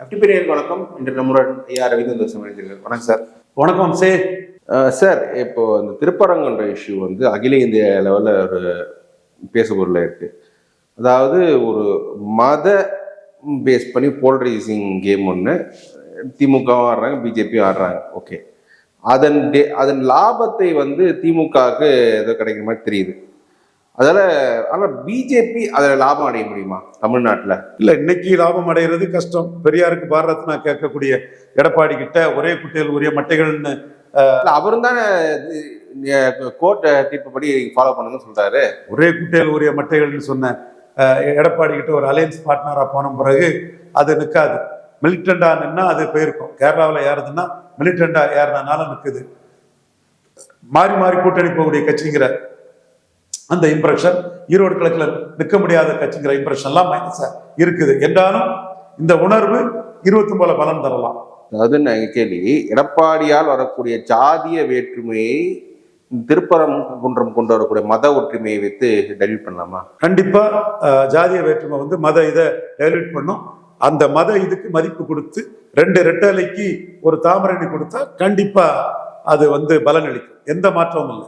அப்டிபிரியர் வணக்கம். இன்று நம்முடன் ஐயா ரவீந்திர இணைந்திருக்கார். வணக்கம் சார். வணக்கம் சார், இப்போ இந்த திருப்பரங்குன்ற இஷ்யூ வந்து அகில இந்திய லெவலில் ஒரு பேசுபொருளாக இருக்கு. அதாவது ஒரு மத பேஸ் பண்ணி போலரைசிங் கேம் ஒன்று திமுகவும் ஆடுறாங்க, பிஜேபியும் ஆடுறாங்க. ஓகே, அதன் லாபத்தை வந்து திமுகவுக்கு ஏதோ கிடைக்கிற மாதிரி தெரியுது. அதில் ஆனால் பிஜேபி அதில் லாபம் அடைய முடியுமா தமிழ்நாட்டில்? இல்லை, இன்னைக்கு லாபம் அடைகிறது கஷ்டம். பெரியாருக்கு பாரத் நான் கேட்கக்கூடிய எடப்பாடி கிட்ட ஒரே குட்டையில் உரிய மட்டைகள்னு அவரும் தானே கோர்ட் தீர்ப்புப்படி ஃபாலோ பண்ணுங்கன்னு சொல்றாரு. ஒரே குட்டையில் உரிய மட்டைகள்னு சொன்ன எடப்பாடி கிட்ட ஒரு அலையன்ஸ் பார்ட்னரா போன பிறகு அது நிற்காது. மிலிட்டண்டா நின்னா அது போயிருக்கும். கேரளாவில் ஏறுதுன்னா மிலிட்டண்டா ஏறினால நிற்குது. மாறி மாறி கூட்டணி போகக்கூடிய கட்சிங்கிற அந்த இம்ப்ரெஷன், ஈரோடு கிழக்கில் நிற்க முடியாத கட்சிங்கிற இம்ப்ரெஷன்லாம் மைனஸா இருக்குது. என்றாலும் இந்த உணர்வு 29 பலன் தரலாம். அதாவது நான் கேள்வி, எடப்பாடியால் வரக்கூடிய ஜாதிய வேற்றுமையை திருப்பரங்குன்றம் கொண்டு வரக்கூடிய மத ஒற்றுமையை வைத்து டைல்யூட் பண்ணலாமா? கண்டிப்பா ஜாதிய வேற்றுமை வந்து மத இதை டைல்யூட் பண்ணும். அந்த மத இதுக்கு மதிப்பு கொடுத்து 2 ரெட்டலைக்கு ஒரு தாமரணி கொடுத்தா கண்டிப்பா அது வந்து பலன் அளிக்கும். எந்த மாற்றமும் இல்லை.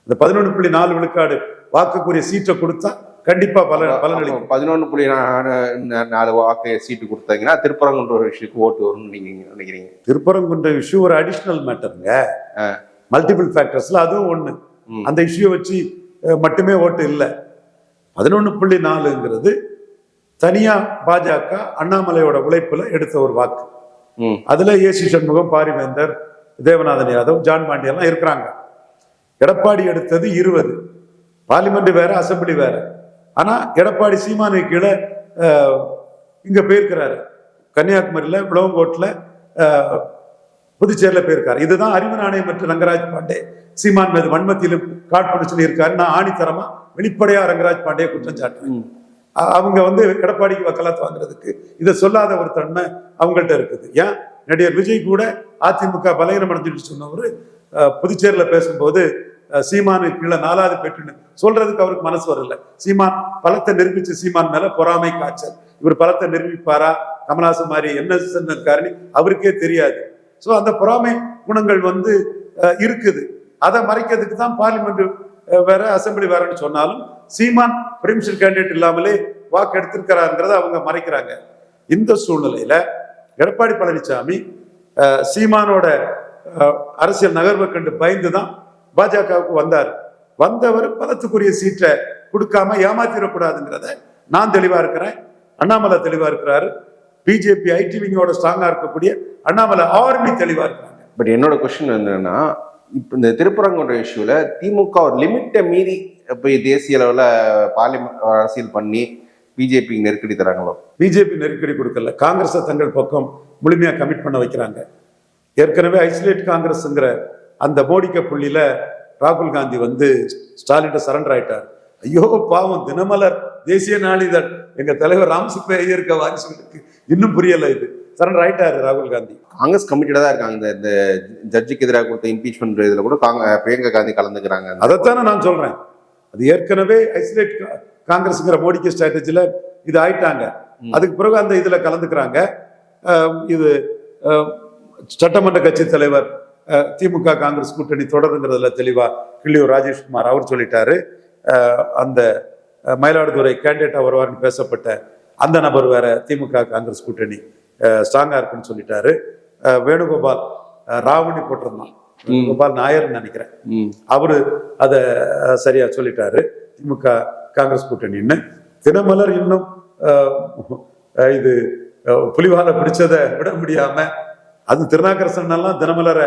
இந்த 11.4 விழுக்காடு வாக்குக்குரிய சீட்டை கொடுத்தா கண்டிப்பா பலன் அளிக்கும். 11.4 வாக்கு சீட்டு கொடுத்தாங்கன்னா திருப்பரங்குன்ற இஷ்யூக்கு ஓட்டு வரும்னு நீங்க நினைக்கிறீங்க? திருப்பரங்குன்ற இஷ்யூ ஒரு அடிஷனல் மேட்டருங்க. மல்டிபிள் ஃபேக்டர்ஸ்ல அதுவும் ஒண்ணு. அந்த இஷ்யூ வச்சு மட்டுமே ஓட்டு இல்லை. 11.4ங்கிறது தனியா பாஜக அண்ணாமலையோட உழைப்புல எடுத்த ஒரு வாக்கு. அதுல ஏசி சண்முகம், பாரிவேந்தர், தேவநாதன் யாதவ், ஜான் பாண்டி எல்லாம் இருக்கிறாங்க. எடப்பாடி எடுத்தது 20. பார்லிமெண்ட் வேற, அசம்பிளி வேற. ஆனா எடப்பாடி சீமானு கீழே இங்க போயிருக்கிறாரு. கன்னியாகுமரியில, விளவங்கோட்டில், புதுச்சேரியில போயிருக்காரு. இதுதான் அறிவு நாணயம் மற்றும் ரங்கராஜ் பாண்டே சீமான் மீது வன்மத்திலும் காட்படுச்சு இருக்காரு. நான் ஆணித்தரமா வெளிப்படையா ரங்கராஜ் பாண்டே குற்றம் சாட்டுறேன். அவங்க வந்து எடப்பாடிக்கு வக்காலத்து வாங்குறதுக்கு இதை சொல்லாத ஒரு தன்மை அவங்கள்ட்ட இருக்குது. ஏன் நடிகர் விஜய் கூட அதிமுக பலகீனம் அடைஞ்சிட்டு சொன்னவர் புதுச்சேரியில பேசும்போது சீமானு கீழே 4வது பெற்றுன்னு சொல்றதுக்கு அவருக்கு மனசு வரல. சீமான் பலத்தை நிரூபிச்சு சீமான் மேல பொறாமை காய்ச்சல். இவர் பலத்தை நிரூபிப்பாரா, கமலஹாசன் மாதிரி என்ன இருக்காருன்னு அவருக்கே தெரியாது. ஸோ அந்த பொறாமை குணங்கள் வந்து இருக்குது. அதை மறைக்கிறதுக்கு தான் பார்லிமெண்ட் வேற, அசம்பிளி வேறன்னு சொன்னாலும் சீமான் பிரிமிஷன் கேண்டிடேட் இல்லாமலே வாக்கு எடுத்திருக்கிறாருங்கிறத அவங்க மறைக்கிறாங்க. இந்த சூழ்நிலையில எடப்பாடி பழனிசாமி சீமானோட அரசியல் நகர்வை கண்டு பயந்துதான் பாஜகவுக்கு வந்தார். வந்தவர் பலத்துக்குரிய சீட்டை கொடுக்காம ஏமாத்திடக்கூடாதுங்கிறத நான் தெளிவா இருக்கிறேன். அண்ணாமலை தெளிவா இருக்கிறாரு. பிஜேபி ஐடி விங்கோட ஸ்ட்ராங்கா இருக்கக்கூடிய அண்ணாமலை ஆர்மி தெளிவா இருக்கிறாங்க. பட் என்னோட கொஸ்டின் என்னன்னா, இப்ப இந்த திருப்பரங்குன்ற இஷ்யூல திமுக ஒரு லிமிட்டை மீறி போய் தேசிய அளவுல பார்லிமெண்ட் அரசியல் பண்ணி பிஜேபி நெருக்கடி தராங்களோ? பிஜேபி நெருக்கடி கொடுக்கல, காங்கிரஸை தங்கள் பக்கம் முழுமையா கமிட் பண்ண வைக்கிறாங்க. ஏற்கனவே ஐசோலேட் காங்கிரஸ்ங்கிற அந்த மோடிக்க புள்ளியில ராகுல் காந்தி வந்து ஸ்டாலின் சரண்டர் ஆயிட்டார். ஐயோ பாவம், தினமலர், தேசிய நாளிதழ், எங்க தலைவர் ராம்சிப்ப ஐயர்க்க வாரிசுகளுக்கு இன்னும் புரியல. இது சரண்டர் ஆயிட்டாரு ராகுல் காந்தி. காங்கிரஸ் கமிட்டடா தான் இருக்காங்க. இந்த ஜட்ஜுக்கு எதிராக கொடுத்த இம்பீச்மெண்ட் இதுல கூட பிரியங்கா காந்தி கலந்துக்கிறாங்க. அதைத்தானே நான் சொல்றேன். அது ஏற்கனவே ஐசோலேட் காங்கிரஸ்ங்கிற மோடிக்க ஸ்ட்ராட்டஜில இது ஆயிட்டாங்க. அதுக்கு பிறகு அந்த இதுல கலந்துக்கிறாங்க. இது சட்டமன்ற கட்சி தலைவர் திமுக காங்கிரஸ் கூட்டணி தொடருங்கிறதுல தெளிவா கிள்ளியூர் ராஜேஷ்குமார் அவர் சொல்லிட்டாரு. அந்த மயிலாடுதுறை கேண்டிடேட்டா வருவார்னு பேசப்பட்ட அந்த நபர் வேற திமுக காங்கிரஸ் கூட்டணி ஸ்ட்ராங்கா இருக்குன்னு சொல்லிட்டாரு. வேணுகோபால் ராவணி போட்டிருந்தான், வேணுகோபால் நாயர்னு நினைக்கிறேன், அவரு அதை சரியா சொல்லிட்டாரு திமுக காங்கிரஸ் கூட்டணின்னு. தினமலர் இன்னும் இது புலிவால பிடிச்சதை விட முடியாம, அது திருநாக்கரசன் எல்லாம் தினமலர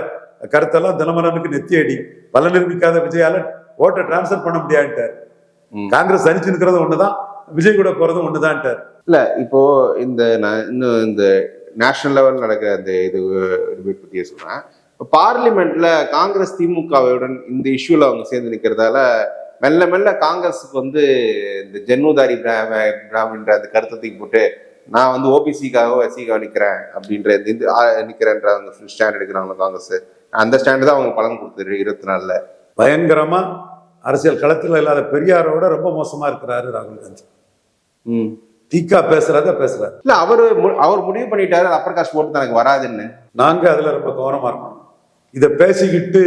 கருத்தெல்லாம் தினமலனுக்கு நெத்தி அடி. பல நிரூபிக்காத விஜயால ஓட்டை டிரான்ஸ்பர் பண்ண முடியான்ட்டார். காங்கிரஸ் அணிச்சு நிற்கிறது ஒண்ணுதான், விஜய் கூட போறதும் ஒண்ணுதான்ட்டார். இல்ல, இப்போ இன்னும் இந்த நேஷனல் லெவல் நடக்கிற அந்த இது டிபேட் பத்தியே சொல்றேன். இப்போ பார்லிமெண்ட்ல காங்கிரஸ் திமுகவுடன் இந்த இஷ்யூல அவங்க சேர்ந்து நிற்கிறதால மெல்ல மெல்ல காங்கிரஸுக்கு வந்து இந்த ஜென்னுதாரி பிராமின்ற அந்த கருத்தை போட்டு நான் வந்து ஓபிசிக்காக எஸ்சிக்காக நிற்கிறேன் அப்படின்ற நிற்கிறேன்ற அவங்க ஸ்டாண்ட் எடுக்கிறாங்க காங்கிரஸ். அந்த ஸ்டாண்டு தான் அவங்க பலன் கொடுத்துரு 24 பயங்கரமா அரசியல் களத்தில் இல்லாத பெரியாரோட ரொம்ப மோசமா இருக்கிறாரு ராகுல் காந்தி. தீக்கா பேசுறாரு. இல்ல அவர் முடிவு பண்ணிட்டாரு அப்பர் காஸ்ட் ஓட்டு தனக்கு வராதுன்னு. நாங்க அதுல ரொம்ப கவனமா இருக்கணும். இதை பேசிக்கிட்டு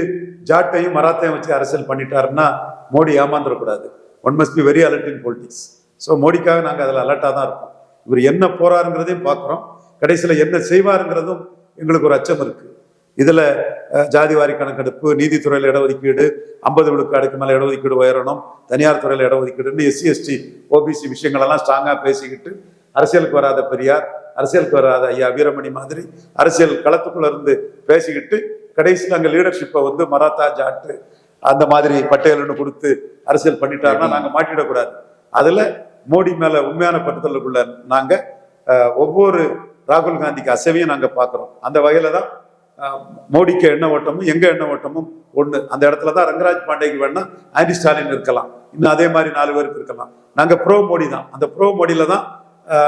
ஜாட்டையும் மராத்தையும் வச்சு அரசியல் பண்ணிட்டாருன்னா மோடி ஏமாந்துடக்கூடாது. One must be very alert in politics. So மோடிக்காக நாங்கள் அதில் அலர்ட்டாக தான் இருக்கோம். இவர் என்ன போறாருங்கிறதையும் பார்க்குறோம், கடைசியில் என்ன செய்வாருங்கிறதும் எங்களுக்கு ஒரு அச்சம் இருக்கு. இதுல ஜாதிவாரி கணக்கெடுப்பு, நீதித்துறையில் இடஒதுக்கீடு, 50 விழுக்காடுக்கு மேலே இடஒதுக்கீடு உயரணும், தனியார் துறையில் இடஒதுக்கீடுன்னு எஸ்சி எஸ்டி ஓபிசி விஷயங்கள் எல்லாம் ஸ்ட்ராங்கா பேசிக்கிட்டு அரசியலுக்கு வராத பெரியார், அரசியலுக்கு வராத ஐயா வீரமணி மாதிரி அரசியல் களத்துக்குள்ள இருந்து பேசிக்கிட்டு கடைசியில் அங்கே லீடர்ஷிப்பை வந்து மராத்தா ஜாட்டு அந்த மாதிரி பட்டியல்னு கொடுத்து அரசியல் பண்ணிட்டாருன்னா நாங்க மாட்டிடக்கூடாது. அதுல மோடி மேல உண்மையான பட்டுதலுக்குள்ள நாங்க ஒவ்வொரு ராகுல் காந்திக்கு அசைவையும் நாங்க பாக்குறோம். அந்த வகையில தான் மோடிக்கு எண்ண ஓட்டமும் எங்க எண்ண ஓட்டமும் ஒண்ணு. அந்த இடத்துலதான் ரங்கராஜ் பாண்டேக்கு வேணா ஆன்டி ஸ்டாலின் இருக்கலாம், இன்னும் அதே மாதிரி 4 பேருக்கு இருக்கலாம். நாங்க ப்ரோ மோடி தான். அந்த ப்ரோ மோடியில தான்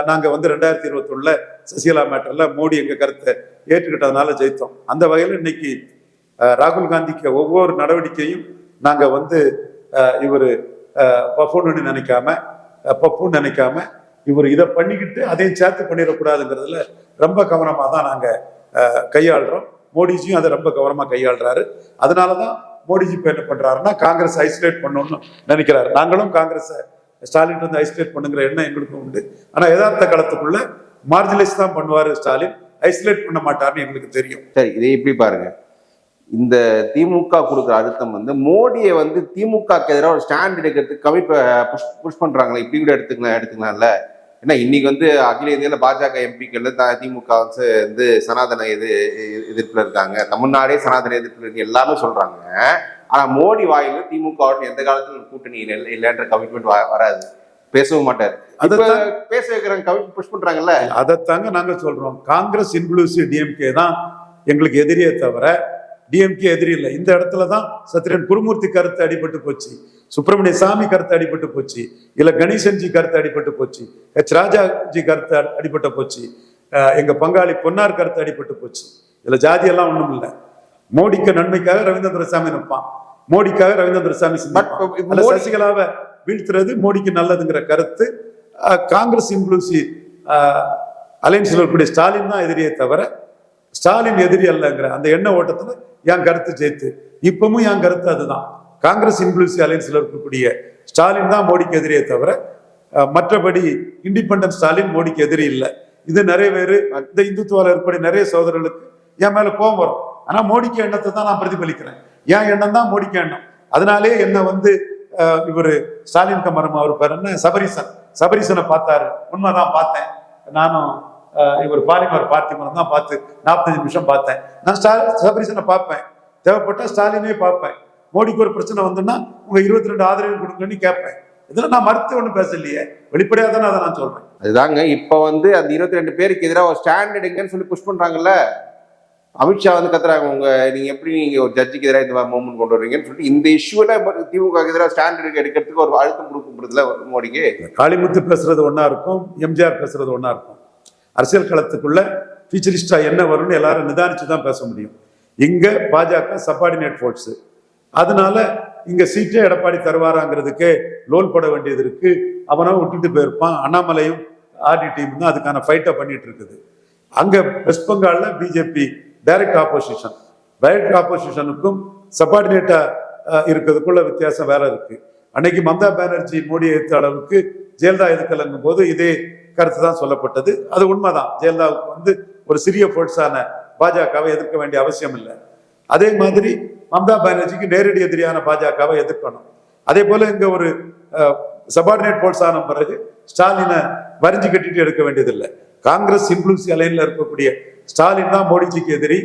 நாங்க வந்து 2021 சசிகலா மேட்டர்ல மோடி எங்க கருத்தை ஏற்றுக்கிட்டதுனால ஜெயித்தோம். அந்த வகையில இன்னைக்கு ராகுல் காந்திக்கு ஒவ்வொரு நடவடிக்கையும் நாங்க வந்து இவர் பப்புன்னு நினைக்காம இவர் இதை பண்ணிக்கிட்டு அதையும் சேர்த்து பண்ணிடக்கூடாதுங்கிறதுல ரொம்ப கவனமா தான் நாங்க கையாளுறோம். மோடிஜியும் அதை ரொம்ப கவனமா கையாளுறாரு. அதனாலதான் மோடிஜி இப்ப என்ன பண்றாருன்னா காங்கிரஸ் ஐசோலேட் பண்ணணும்னு நினைக்கிறாரு. நாங்களும் காங்கிரஸ் ஸ்டாலின் வந்து ஐசோலேட் பண்ணுங்கிற எண்ணம் எங்களுக்கும் உண்டு. ஆனா யதார்த்த காலத்துக்குள்ள மார்ஜினைஸ் தான் பண்ணுவாரு ஸ்டாலின், ஐசோலேட் பண்ண மாட்டாருன்னு எங்களுக்கு தெரியும். சரி, இதை எப்படி பாருங்க, இந்த திமுக கொடுக்குற அழுத்தம் வந்து மோடியை வந்து திமுகக்கு எதிராக ஒரு ஸ்டாண்ட் எடுக்கிறதுக்கு புஷ் பண்றாங்களே, இப்படி கூட எடுத்துக்கலாம்ல. ஏன்னா இன்னைக்கு வந்து அகில இந்தியாவில் பாஜக எம்பிக்கள் திமுக வந்து சனாதன எதிர்ப்புல இருக்காங்க, தமிழ்நாடே சனாதன எதிர்ப்புல இருக்கு எல்லாமே சொல்றாங்க. ஆனா மோடி வாயில திமுக எந்த காலத்துல கூட்டணி இல்லைன்ற கமிட்மெண்ட் வராது, பேசவும் மாட்டாரு. பேச வைக்கிறாங்க, கமிட்மெண்ட் புஷ் பண்றாங்கல்ல. அதைத்தாங்க நாங்க சொல்றோம். காங்கிரஸ் இன்க்ளூசிவ் டிஎம்கே தான் எங்களுக்கு எதிரியே தவிர டிஎம்கே எதிரி இல்லை. இந்த இடத்துல தான் சத்ரியன் குருமூர்த்தி கருத்து அடிபட்டு போச்சு, சுப்பிரமணிய சாமி கருத்து அடிபட்டு போச்சு, இல்ல கணேசன்ஜி கருத்து அடிபட்டு போச்சு, எச் ராஜாஜி கருத்து அடிபட்டு போச்சு, எங்க பங்காளி பொன்னார் கருத்து அடிபட்டு போச்சு. இதுல ஜாதி எல்லாம் ஒண்ணும் இல்லை. மோடிக்கு நன்மைக்காக ரவீந்திர சாமி நிற்பான், மோடிக்காக ரவீந்திர சாமி சசிகலாவை வீழ்த்துறது மோடிக்கு நல்லதுங்கிற கருத்து காங்கிரஸ் இன்க்ளூசிவ் அலையன்ஸ்ல இருக்கக்கூடிய ஸ்டாலின் தான் எதிரியே தவிர ஸ்டாலின் எதிரி அல்லங்கிற அந்த எண்ண ஓட்டத்துல என் கருத்து ஜெயித்து. இப்பவும் என் கருத்து அதுதான். காங்கிரஸ் இன்க்ளூசிவ் அலையன்ஸ்ல இருக்கக்கூடிய ஸ்டாலின் தான் மோடிக்கு எதிரியே தவிர மற்றபடி இண்டிபெண்டன்ட் ஸ்டாலின் மோடிக்கு எதிரி இல்லை. இது நிறைய பேர் இந்த இந்துத்துவால இருக்கக்கூடிய நிறைய சோதரர்களுக்கு என் மேல கோபம் வரும். ஆனா மோடிக்கு எண்ணத்தை தான் நான் பிரதிபலிக்கிறேன். என் எண்ணம் தான் மோடிக்கு எண்ணம். அதனாலே என்ன வந்து இவரு ஸ்டாலின் கமரம் அவர் பேர் என்ன சபரிசனை பார்த்தாரு. உண்மைதான், பார்த்தேன் நானும். இவர் பாலிமர் பார்த்திமரம் தான் பார்த்து 45 நிமிஷம் பார்த்தேன். நான் சபரிசனை பார்ப்பேன், தேவைப்பட்ட ஸ்டாலினே பார்ப்பேன். மோடிக்கு ஒரு பிரச்சனை வந்துன்னா உங்க 22 ஆதரவு கொடுங்கன்னு கேட்பேன். இதுல நான் மறுத்து ஒண்ணு பேசலையே, வெளிப்படையா தானே அதை நான் சொல்றேன். அதுதாங்க இப்ப வந்து அந்த 22 பேருக்கு எதிராக ஒரு ஸ்டாண்ட் எடுங்கன்னு சொல்லி புஷ் பண்றாங்கல்ல. அமித்ஷா வந்து கத்துறாங்க, நீங்க ஒரு ஜட்ஜுக்கு எதிராக இந்த மூவ்மெண்ட் கொண்டு வருவீங்கன்னு சொல்லிட்டு இந்த இஷ்யூல திமுக எதிராக ஸ்டாண்ட் எடுக்கிறதுக்கு ஒரு அழுத்தம் கொடுக்கப்படுதுல மோடிக்கு. காளிமுத்து பேசுறது ஒன்னா இருக்கும், எம்ஜிஆர் பேசுறது ஒன்னா இருக்கும். அரசியல் களத்துக்குள்ள ஃபியூச்சரிஸ்டா என்ன வரும்னு எல்லாரும் நிதானிச்சு தான் பேச முடியும். இங்க பாஜக சப்பார்டினேட் ஃபோர்ஸ், அதனால இங்க சீட்டே எடப்பாடி தருவாராங்கிறதுக்கு லோல் போட வேண்டியது இருக்கு. அவனா விட்டுட்டு போயிருப்பான். அண்ணாமலையும் ஆர்டி டீம் தான் அதுக்கான ஃபைட்டை பண்ணிட்டு இருக்குது. அங்க வெஸ்ட் பெங்கால்ல பிஜேபி டைரக்ட் ஆப்போசிஷனுக்கும் சப்பார்டினேட்டா இருக்கிறதுக்குள்ள வித்தியாசம் வேற இருக்கு. அன்னைக்கு மம்தா பானர்ஜி மோடி எதிர்த்த அளவுக்கு ஜெயலலிதா எதிர்க்கலங்கும் போது இதே கருத்து தான் சொல்லப்பட்டது. அது உண்மைதான். ஜெயலலிதாவுக்கு வந்து ஒரு சிறிய ஃபோர்ஸான பாஜகவை எதிர்க்க வேண்டிய அவசியம் இல்லை. அதே மாதிரி மம்தா பானர்ஜிக்கு நேரடி எதிரியான பாஜகவை எதிர்க்கணும். அதே போல இங்க ஒரு சபார்டினேட் ஃபோர்ஸ் ஆன பிறகு ஸ்டாலினை வரிஞ்சு கட்டிட்டு எடுக்க வேண்டியதில்லை. காங்கிரஸ் இன்க்ளூசிவ் அலைன்ல இருக்கக்கூடிய ஸ்டாலின் தான் மோடிஜிக்கு எதிரி.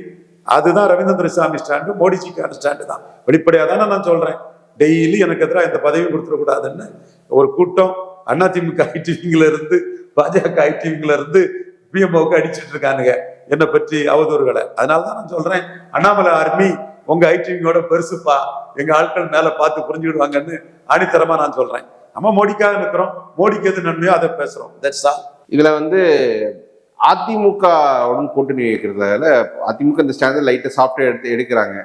அதுதான் ரவீந்திர சாமி ஸ்டாண்டு, மோடிஜிக்கான ஸ்டாண்டு தான். வெளிப்படையா தானே நான் சொல்றேன். டெய்லி எனக்கு எதிராக இந்த பதவி கொடுத்துடக்கூடாதுன்னு ஒரு கூட்டம் அதிமுக ஐடிவிங்ல இருந்து பாஜக ஐடிவிங்ல இருந்து பிஎம்ஓக்கு அடிச்சுட்டு இருக்கானுங்க என்னை பற்றி அவதூறுகளை. அதனாலதான் நான் சொல்றேன், அண்ணாமலை ஆர்மி உங்க ஐடிவிங்கோட பெருசுப்பா, எங்க ஆட்கள் மேல பார்த்து புரிஞ்சுக்கிடுவாங்கன்னு ஆணித்தரமா நான் சொல்றேன். நம்ம மோடிக்காக நிற்கிறோம், மோடிக்கு எது நன்மையோ அதை பேசுறோம். That's all. இதுல வந்து அதிமுகவுடன் கூட்டணி வைக்கிறதால அதிமுக இந்த ஸ்டாண்டர்ட் லைட்டை சாஃப்ட்வேர் எடுக்கிறாங்க.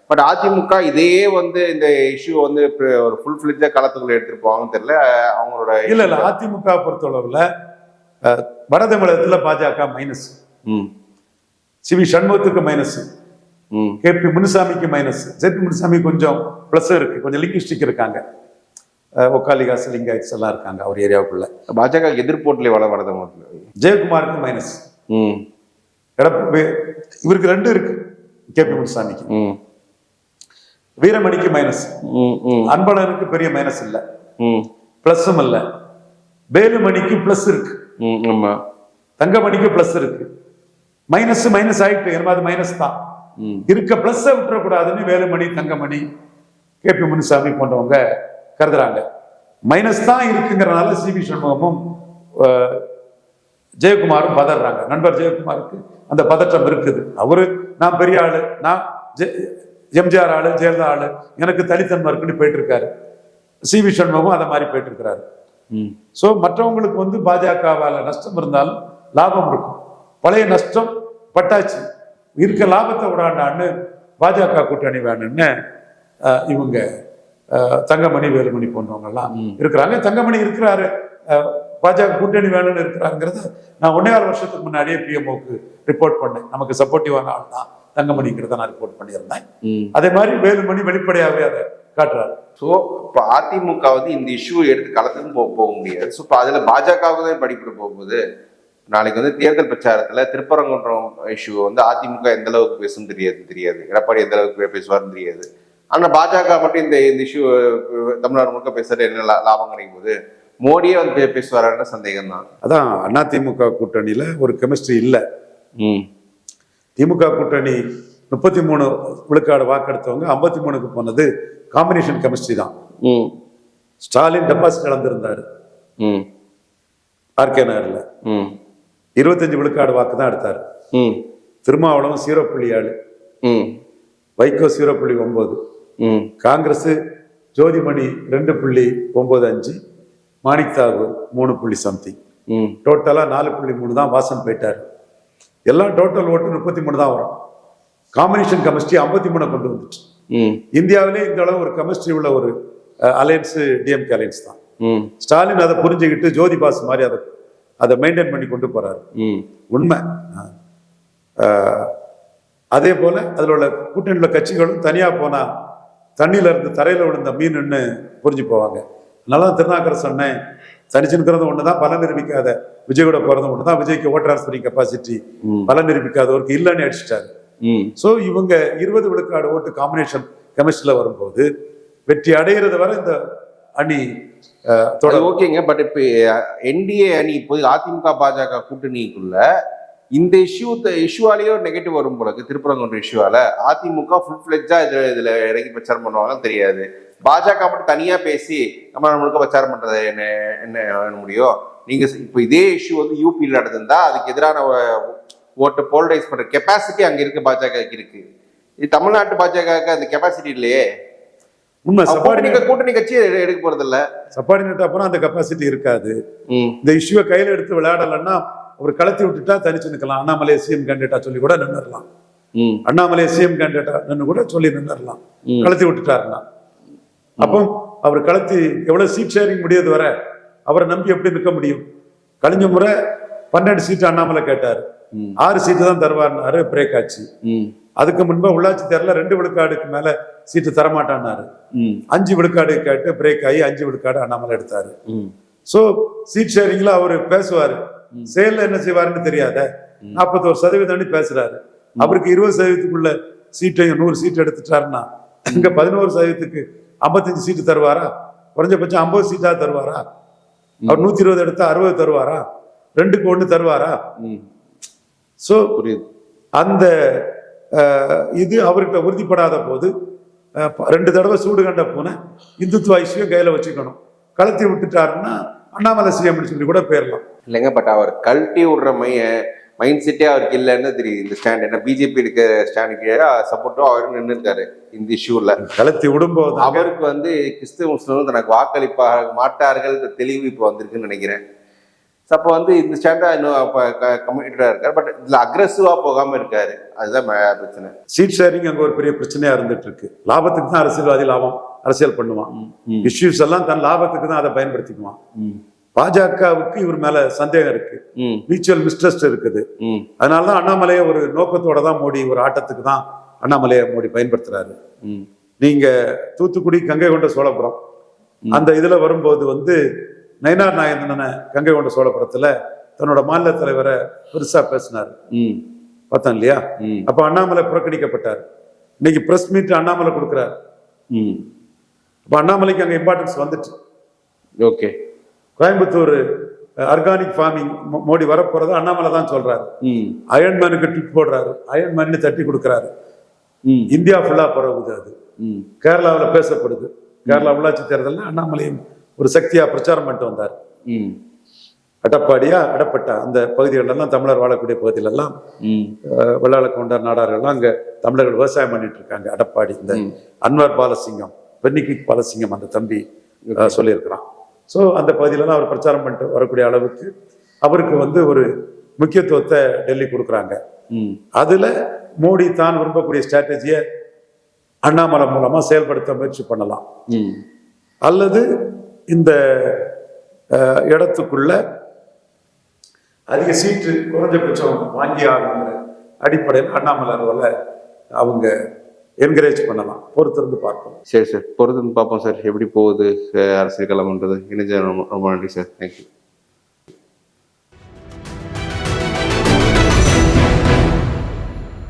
பட் அதிமுக இதே வந்து இந்த இஷ்யூ வந்து ஒரு ஃபுல் ஃபிளட்ஜா களத்துக்குள்ள எடுத்துட்டு போவாங்கன்னு தெரியல அவங்களோட. இல்ல அதிமுக பொறுத்தளவுல வட தமிழகத்துல பாஜக மைனஸ், ம் சிவி சண்முகத்துக்கு மைனஸ், ம் கேபி முனுசாமிக்கு மைனஸ். ஜேபி முனுசாமி கொஞ்சம் பிளஸ் இருக்கு, கொஞ்சம் லிங்குஸ்டிக் இருக்காங்க, ஒக்காலிகாஸ் லிங்காயிட்ஸ் எல்லாம் இருக்காங்க அவர் ஏரியாவுக்குள்ள. பாஜக எதிர்போட்டிலே வளர்ந்த மாட்டேன். ஜெயக்குமாருக்கு மைனஸ். ம் இவருக்கு 2 இருக்கு, கேபி முனுசாமிக்கு. ம் வீரமணிக்கு மைனஸ். ம் ம் அன்பழகனுக்கு பெரிய மைனஸ் இல்ல, ம் பிளஸும் இல்ல. வேலுமணிக்கு பிளஸ் இருக்கு, ம் ஆமா. தங்கமணிக்கு பிளஸ் இருக்கு. மைனஸ் மைனஸ் ஆயிட்டு, ஏன்னா அது மைனஸ் தான் இருக்க, பிளஸ் விட்டுறக்கூடாதுன்னு வேலுமணி, தங்கமணி, கேபி முனுசாமி போன்றவங்க கருதுறாங்க. மைனஸ் தான் இருக்குங்கிறனால சிவி சண்முகமும் ஜெயக்குமாரும் பதறாங்க. நண்பர் ஜெயக்குமாருக்கு அந்த பதற்றம் இருக்குது. அவரு நான் பெரிய ஆளு, நான் எம்ஜிஆர் ஆளு, ஜெயலலிதா ஆளு, எனக்கு தனித்தன்மை இருக்குன்னு போயிட்டு இருக்காரு. சிவி சண்முகமும் அதை மாதிரி போயிட்டு இருக்கிறாரு. ஸோ மற்றவங்களுக்கு வந்து பாஜகவால நஷ்டம் இருந்தாலும் லாபம் இருக்கும். பழைய நஷ்டம் பட்டாச்சு, இருக்க லாபத்தை விடாண்டான்னு பாஜக கூட்டணி வேணும்னு இவங்க தங்கமணி, வேலுமணி போன்றவங்கெல்லாம் இருக்கிறாங்க. தங்கமணி இருக்கிறாரு, பாஜக கூட்டணி வேணும்னு இருக்கிறாங்கிறத நான் 1.5 வருஷத்துக்கு முன்னாடியே பிஎம்ஓக்கு ரிப்போர்ட் பண்ணேன். நமக்கு சப்போர்ட்டிவான ஆள் தான் தங்கமணிங்கிறத நான் ரிப்போர்ட் பண்ணியிருந்தேன். அதே மாதிரி வேலுமணி வெளிப்படையாகவே அதை காட்டுறாரு. ஸோ இப்போ அதிமுக வந்து இந்த இஷ்யூ எடுத்து களத்துக்கும் போக முடியாது. ஸோ இப்போ அதில் பாஜகவுக்கு தான் படிப்பிட போகும்போது நாளைக்கு வந்து தேர்தல் பிரச்சாரத்தில் திருப்பரங்குன்றம் இஷ்யூ வந்து அதிமுக எந்த அளவுக்கு பேசும் தெரியாது, எடப்பாடி எந்த அளவுக்கு பேசுவார்னு தெரியாது. ஆனால் பாஜக மட்டும் இந்த இஷ்யூ தமிழ்நாடு முழுக்க பேசுறது என்ன லாபம் கிடைக்கும் போது மோடியே வந்து பேசுவாரான சந்தேகம் தான். அதான் அதிமுக கூட்டணியில ஒரு கெமிஸ்ட்ரி இல்லை. திமுக கூட்டணி 33 விழுக்காடு வாக்கெடுத்தவங்க 53க்கு போனது காம்பினேஷன் கெமிஸ்ட்ரி தான். ஸ்டாலின் டெபாசிட் இழந்திருந்தாரு ஆர்கே நகர்ல, 25 விழுக்காடு வாக்கு தான் எடுத்தாரு. திருமாவளவன் 0.7, வைகோ 0.9, காங்கிரஸ் ஜோதிமணி 2.95, மாணிக் தாகூர் 3 சம்திங், டோட்டலா 4.3 தான் வாசன் போயிட்டாரு. எல்லாம் டோட்டல் ஓட்டு 33 தான் வரும். காம்பினேஷன் கெமிஸ்ட்ரி 53 கொண்டு வந்துச்சு. இந்தியாவிலே இந்த அளவு ஒரு கெமிஸ்ட்ரி உள்ள ஒரு அலையன்ஸ் டிஎம்கே அலையன்ஸ் தான். ஸ்டாலின் அதை புரிஞ்சுக்கிட்டு ஜோதி பாஸ் மாதிரி அதை மெயின்டைன் பண்ணி கொண்டு போறாரு. உண்மை. அதே போல அதில் உள்ள கூட்டணியில் உள்ள கட்சிகளும் தனியா போனா தண்ணியில இருந்து தரையில விழுந்த மீன்னு புரிஞ்சு போவாங்க. அதனால திருநாக்கரை சொன்னேன், தனிச்சுங்கிறது ஒண்ணுதான், பலன் நிரூபிக்காத விஜய் கூட போறது ஒண்ணுதான். விஜய்க்கு ஓட் டிரான்ஸ்பரிங் கெப்பாசிட்டி பலன் நிரூபிக்காதவருக்கு இல்லைன்னு அடிச்சிட்டாரு. சோ இவங்க 20 விழுக்காடு ஓட்டு காம்பினேஷன் கெமிஸ்ட்ரியில வரும்போது வெற்றி அடைகிறது வரை இந்த அணி ஓகேங்க. பட் இப்ப என்டிஏ அணி இப்போது அதிமுக பாஜக கூட்டணிக்குள்ள இந்த இஷ்யூவாலேயோ நெகட்டிவ் வரும் போல திருப்பரங்குன்ற இஷ்யூவால அதிமுக ஃபுல் ஃபிளெட்ஜா இதுல இறங்கி பிரச்சாரம் பண்ணுவாங்கன்னு தெரியாது. பாஜக மட்டும் தனியா பேசி நம்ம நம்மளுக்கு பிரச்சாரம் பண்றது என்ன முடியும்? நீங்க இப்போ இதே இஷ்யூ வந்து யூபியில் நடந்திருந்தா அதுக்கு எதிரான ஓட்டு போலரைஸ் பண்ற கெப்பாசிட்டி அங்க இருக்கு, பாஜக இருக்கு. இது தமிழ்நாட்டு பாஜக அந்த கெப்பாசிட்டி இல்லையே. உண்மை. கூட்டணி கட்சி எடுக்க போறது இல்ல. சப்பார்டினேட் அப்புறம் அந்த கெப்பாசிட்டி இருக்காது. இந்த இஷ்யூவை கையில எடுத்து விளையாடலன்னா ஒரு கலத்தி விட்டுட்டா தனிச்சு நிற்கலாம். அண்ணாமலை சிஎம் கேண்டிடேட்டா சொல்லி கூட நின்றுடலாம். அண்ணாமலை சிஎம் கேண்டிடேட்டா நின்று கூட சொல்லி நின்றுடலாம், கலத்தி விட்டுட்டாருன்னா. அப்போ அவர் கலத்தி எவ்வளவு சீட் ஷேரிங் முடியாது வர அவரை நம்பி எப்படி நிற்க முடியும்? கழிஞ்ச முறை 12 சீட்டு அண்ணாமலை கேட்டாரு, 6 சீட்டு தான் தருவார்னாரு, பிரேக் ஆச்சு. அதுக்கு முன்பு உள்ளாட்சி தேர்தல 2 விழுக்காடுக்கு மேல சீட்டு தரமாட்டான்னாரு. 5 விழுக்காடு கேட்டு பிரேக் ஆகி 5 விழுக்காடு அண்ணாமலை எடுத்தாரு. சோ சீட் ஷேரிங்ல அவரு பேசுவாரு, செயல்ல என்ன செய்வாருன்னு தெரியாத 41% பேசுறாரு. அவருக்கு 20%க்குள்ள சீட்டையும் 100 சீட் எடுத்துட்டாருன்னா இங்க 11%க்கு 55 சீட்டு தருவாரா? குறைஞ்சபட்சம் 50 சீட்டா தருவாரா? அவர் 120 எடுத்தா 60 தருவாரா? 2க்கு 1 தருவாரா? சோ அந்த இது அவர்கிட்ட உறுதிப்படாத போது 2 தடவை சூடு கண்ட போன இந்துத்துவ இஷ்யூ கையில வச்சுக்கணும். கலத்தி விட்டுட்டாருன்னா அண்ணாமலை சிஎம் சொல்லி கூட போயிடலாம் இல்லைங்க. பட் அவர் கழட்டி விடுற மைண்ட் செட்டே அவருக்கு இல்லைன்னு தெரியுது. இந்த ஸ்டாண்ட் என்ன பிஜேபி இருக்க ஸ்டாண்டுக்கு சப்போர்ட்டோ அவரும் நின்று இருக்காரு. இந்த இஷ்யூல கலத்தி விடும்போது அவருக்கு வந்து கிறிஸ்துவ முஸ்லிம்கள் தனக்கு வாக்களிப்பாக மாட்டார்கள் தெளிவு இப்போ வந்திருக்குன்னு நினைக்கிறேன். அப்போ வந்து இந்த ஸ்டாண்டா இன்னும் கமிட்டடா இருக்காரு. பட் இதுல அக்ரெசிவா போகாம இருக்காரு. அதுதான் பிரச்சனை. சீட் ஷேரிங் அங்க ஒரு பெரிய பிரச்சனையா இருந்துட்டு இருக்கு. லாபத்துக்கு தான் அரசியல்வாதி அரசியல் பண்ணுவான். இஷ்யூஸ் எல்லாம் தன் லாபத்துக்கு தான் அதை பயன்படுத்திக்குவான். பாஜகவுக்கு இவர் மேல சந்தேகம் இருக்கு, ம் மியூச்சுவல் மிஸ்ட்ரஸ்ட் இருக்குது. ம் அதனாலதான் அண்ணாமலையை ஒரு நோக்கத்தோட தான் மோடி, ஒரு ஆட்டத்துக்கு தான் அண்ணாமலையை மோடி பயன்படுத்துறாரு. ம் நீங்க தூத்துக்குடி கங்கை கொண்ட சோழபுரம் அந்த இதுல வரும்போது வந்து நயினார் நாகேந்திரனை கங்கை கொண்ட சோழபுரத்துல தன்னோட மாநில தலைவரை பெருசா பேசினாரு, ம் பார்த்தோம் இல்லையா? ம் அப்ப அண்ணாமலை புறக்கணிக்கப்பட்டார். இன்னைக்கு பிரஸ் மீட் அண்ணாமலை கொடுக்குறாரு. ம் அப்ப அண்ணாமலைக்கு அங்க இம்பார்ட்டன்ஸ் வந்துட்டு. Okay. Coimbatore organic farming Modi வரப்போறதா அண்ணாமலை தான் சொல்றாரு. ம் அயன்மேனுக்கு ட்விட் போடுறாரு, அயன்மேன் தட்டி கொடுக்குறாரு. ம் இந்தியா ஃபுல்லா பரவுது அது. ம் கேரளாவில் பேசப்படுது. கேரளா உள்ளாட்சி தேர்தலில் அண்ணாமலையும் ஒரு சக்தியா பிரச்சாரம் பண்ணிட்டு வந்தார். ம் அடப்பாடியா அடப்பட்டா அந்த பகுதிகளெல்லாம், தமிழர் வாழக்கூடிய பகுதியிலெல்லாம் ம் வெள்ளாள கொண்டார் நாடார்கள்லாம் அங்க தமிழர்கள் விவசாயம் பண்ணிட்டு இருக்காங்க. அடப்பாடி இந்த அன்வர் பாலசிங்கம், பென்னிக்கு பாலசிங்கம் அந்த தம்பி சொல்லியிருக்கிறான். ஸோ அந்த பகுதியிலலாம் அவர் பிரச்சாரம் பண்ணிட்டு வரக்கூடிய அளவுக்கு அவருக்கு வந்து ஒரு முக்கியத்துவத்தை டெல்லி கொடுக்குறாங்க. ம் அதுல மோடி தான் விரும்பக்கூடிய ஸ்ட்ராட்டஜியை அண்ணாமலை மூலமா செயல்படுத்த முயற்சி பண்ணலாம். ம் அல்லது இந்த இடத்துக்குள்ள அதிக சீட்டு குறைஞ்சபட்சம் வாங்கி ஆகுங்கிற அடிப்படையில் அண்ணாமலை அவங்க என்கரேஜ் பண்ணலாம். பொறுத்திருந்து பார்ப்போம். சரி சார், பொறுத்திருந்து பார்ப்போம் சார் எப்படி போகுது அரசியல் களம்ன்றது. இணைஞ்ச ரொம்ப நன்றி சார். தேங்க்யூ.